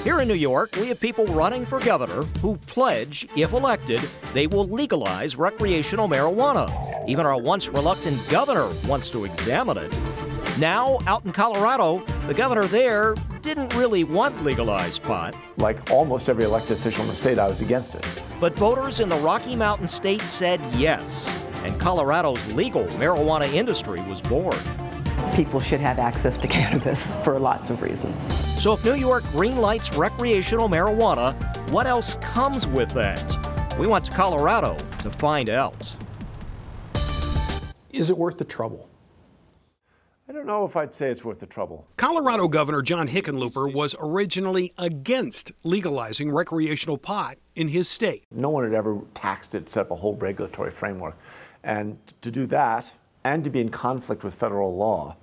Here in New York, we have people running for governor who pledge, if elected, they will legalize recreational marijuana. Even our once reluctant governor wants to examine it. Now, out in Colorado, the governor there didn't really want legalized pot. Like almost every elected official in the state, I was against it. But voters in the Rocky Mountain state said yes, and Colorado's legal marijuana industry was born. People should have access to cannabis for lots of reasons. So if New York greenlights recreational marijuana, what else comes with that? We went to Colorado to find out. Is it worth the trouble? I don't know if I'd say it's worth the trouble. Colorado Governor John Hickenlooper was originally against legalizing recreational pot in his state. No one had ever taxed it, set up a whole regulatory framework. And to do that, and to be in conflict with federal law,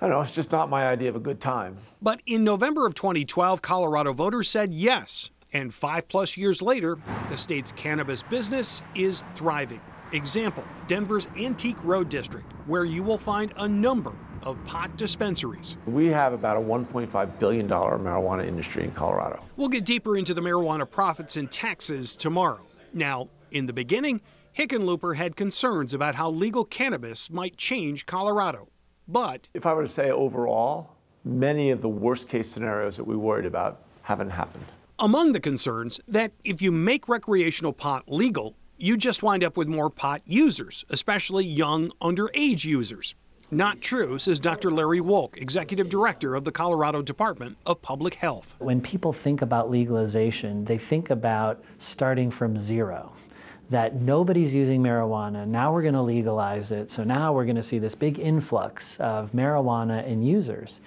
I don't know, it's just not my idea of a good time. But in November of 2012, Colorado voters said yes. And 5+ years later, the state's cannabis business is thriving. Example, Denver's Antique Road District, where you will find a number of pot dispensaries. We have about a $1.5 billion marijuana industry in Colorado. We'll get deeper into the marijuana profits and taxes tomorrow. Now, in the beginning, Hickenlooper had concerns about how legal cannabis might change Colorado. But if I were to say overall, many of the worst case scenarios that we worried about haven't happened. Among the concerns, that if you make recreational pot legal, you just wind up with more pot users, especially young underage users. Not true, says Dr. Larry Wolk, Executive Director of the Colorado Department of Public Health. When people think about legalization, they think about starting from zero. That nobody's using marijuana, now we're going to legalize it, so now we're going to see this big influx of marijuana and users.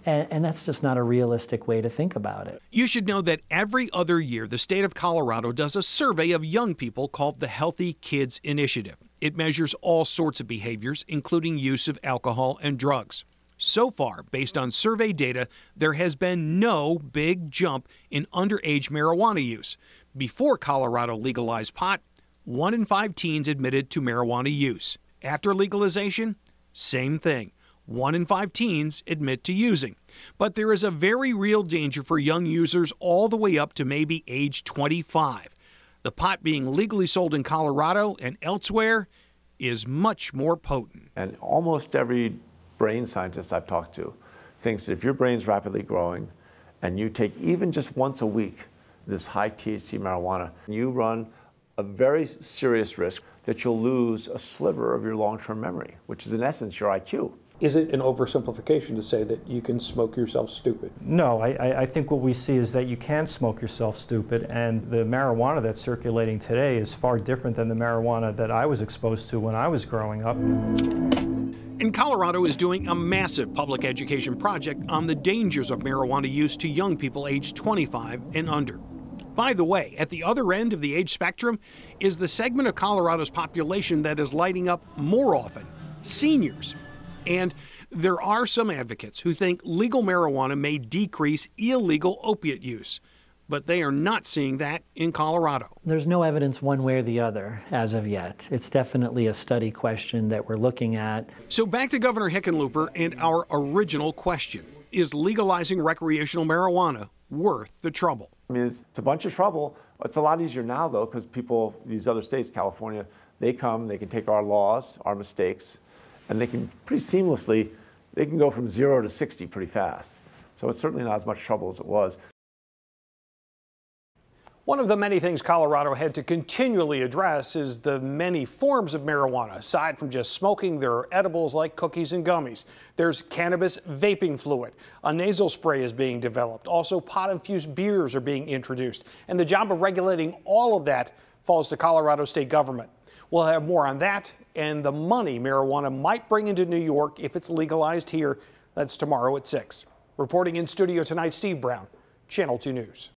And that's just not a realistic way to think about it. You should know that every other year, the state of Colorado does a survey of young people called the Healthy Kids Initiative. It measures all sorts of behaviors, including use of alcohol and drugs. So far, based on survey data, there has been no big jump in underage marijuana use. Before Colorado legalized pot, 1 in 5 teens admitted to marijuana use. After legalization, same thing. 1 in 5 teens admit to using. But there is a very real danger for young users all the way up to maybe age 25. The pot being legally sold in Colorado and elsewhere is much more potent. And almost every brain scientist I've talked to thinks that if your brain's rapidly growing and you take even just once a week this high THC marijuana, you run a very serious risk that you'll lose a sliver of your long-term memory, which is in essence your IQ. Is it an oversimplification to say that you can smoke yourself stupid? No, I think what we see is that you can smoke yourself stupid, and the marijuana that's circulating today is far different than the marijuana that I was exposed to when I was growing up. And Colorado is doing a massive public education project on the dangers of marijuana use to young people aged 25 and under. By the way, at the other end of the age spectrum is the segment of Colorado's population that is lighting up more often, seniors. And there are some advocates who think legal marijuana may decrease illegal opiate use, but they are not seeing that in Colorado. There's no evidence one way or the other as of yet. It's definitely a study question that we're looking at. So back to Governor Hickenlooper and our original question. Is legalizing recreational marijuana worth the trouble? I mean, it's a bunch of trouble. It's a lot easier now, though, because people, these other states, California, they come, they can take our laws, our mistakes, and they can pretty seamlessly, they can go from 0 to 60 pretty fast. So it's certainly not as much trouble as it was. One of the many things Colorado had to continually address is the many forms of marijuana. Aside from just smoking, there are edibles like cookies and gummies. There's cannabis vaping fluid. A nasal spray is being developed. Also, pot-infused beers are being introduced. And the job of regulating all of that falls to Colorado state government. We'll have more on that and the money marijuana might bring into New York if it's legalized here. That's tomorrow at 6. Reporting in studio tonight, Steve Brown, Channel 2 News.